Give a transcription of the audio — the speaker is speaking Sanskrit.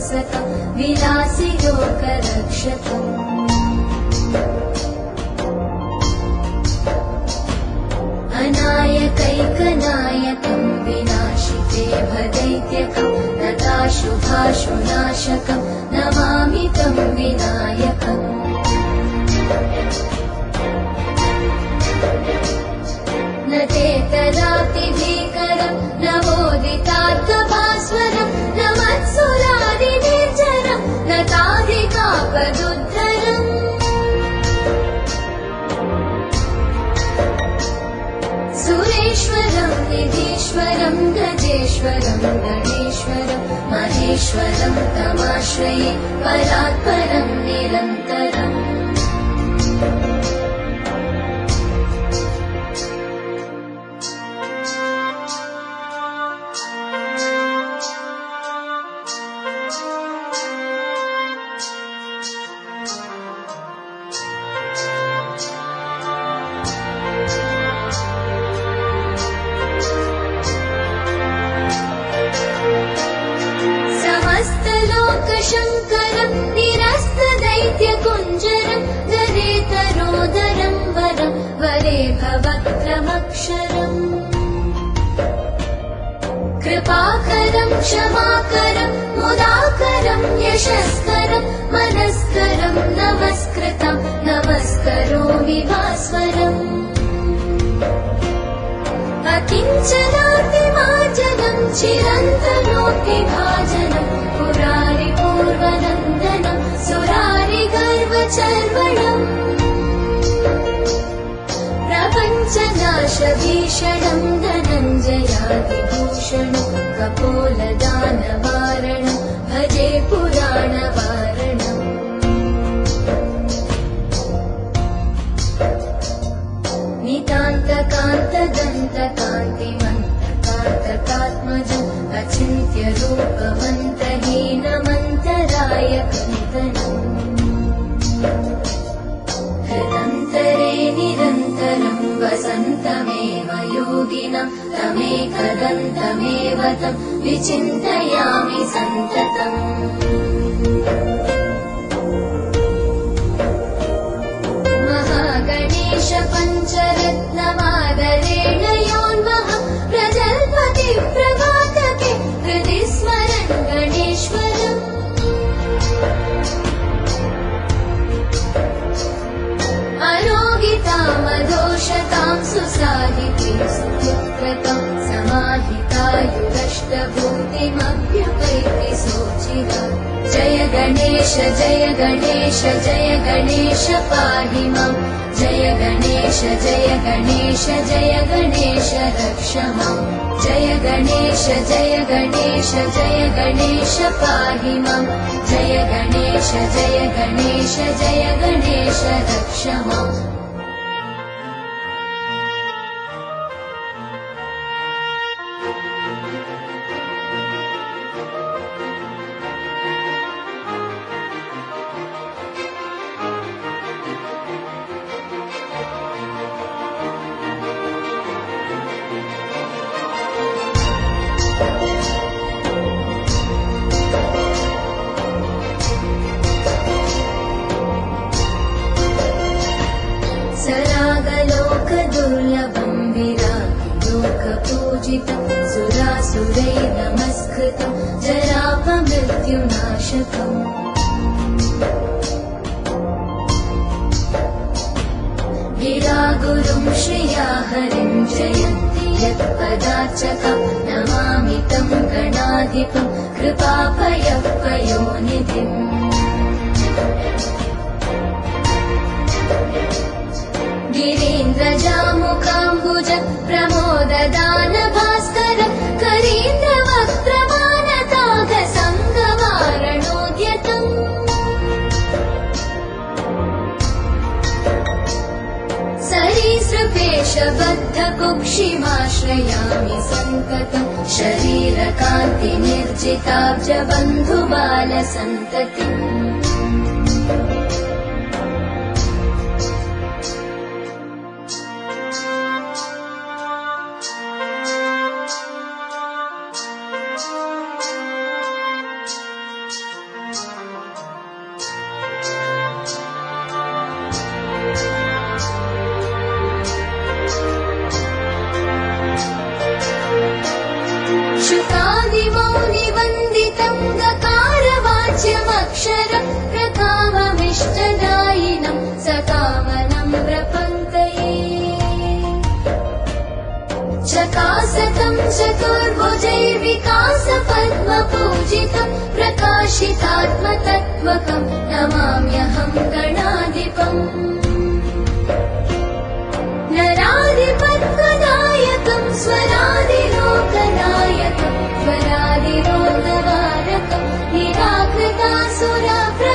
वत्सकं विलासि लोकरक्षकम् अनायकैकनायकं विनाशिते भदैत्यकं नताशुभाशुनाशकं नमामि तं विनायकम् न तेतरातिभीकरं नवोदितार्थभास्वरं न मत्सुरादिनिर्जरं न ताधिकापदुद्धरम् सुरेश्वरं निधीश्वरं गजेश्वरं गणेश्वरं महेश्वरं तमाश्रये परात्परं निरन्तरम् शङ्करं निरस्तदैत्यकुञ्जरं गदेतरोदरं वरं वरे भवक्त्रमक्षरम् कृपाकरं क्षमाकरं मुदाकरं यशस्करं मनस्करं नमस्कृतं नमस्करोमि भास्वरम् अकिञ्चनातिमार्जनं चिरन्तनोऽतिभाजनं पुरारिपूर्वनन्दनं सुरारिगर्वचर्वणम् प्रपञ्चनाशभीषणं धनञ्जयादिभूषणं कपोलदानवारणं भजे पुराणवारणम् नितान्तकान्तदन्तकान्तिमन्तकान्तकात्मजम् अचिन्त्यरूपमन्तहीनमन्तरायकन्तनम् हृदन्तरे निरन्तरं वसन्तमेव योगिनं तमेकदन्तमेव तं विचिन्तयामि सन्ततम् महागणेश पञ्चरत्नमादरेण योन्वहं प्रजल्पति प्रभातके हृदि स्मरन् गणेश्वरम् अरोगितामदोषतां सुसाधिते सुपुत्रतां समाहितायुरष्टभूतिमभ्युपैति सोचिरा जय गणेश जय गणेश जय गणेश पाहि मां जय गणेश जय गणेश जय गणेश रक्ष मां जय गणेश जय गणेश जय गणेश पाहि मां जय गणेश जय गणेश जय गणेश रक्ष माम् सरागलोकदुर्लभं विरागिलोकपूजितं सुरासुरै नमस्कृतं जरापमृत्युनाशकम् गिरागुरुं श्रिया हरिं जयन्ति यत्पदार्चकं नमामि तं गणाधिपं कृपापयपयोनिधिम् गिरीन्द्रजामुकाम्बुज प्रमोददान भास्कर करीन्द्रवक्त्रमानताघसङ्गवारणोद्यतम् सरीसृपेशबद्धकुक्षिमाश्रयामि सन्ततं शरीरकान्तिनिर्जिताब्जबन्धुबालसन्ततिम् चकासतं चतुर्भुजैर्विकासपद्मपूजितं प्रकाशितात्मतत्त्वकं नमाम्यहं गणाधिपम् नराधिपद्मनायकं स्वरादिलोकनायकं स्वरादिरोगवारकं निराकृतासुरप्र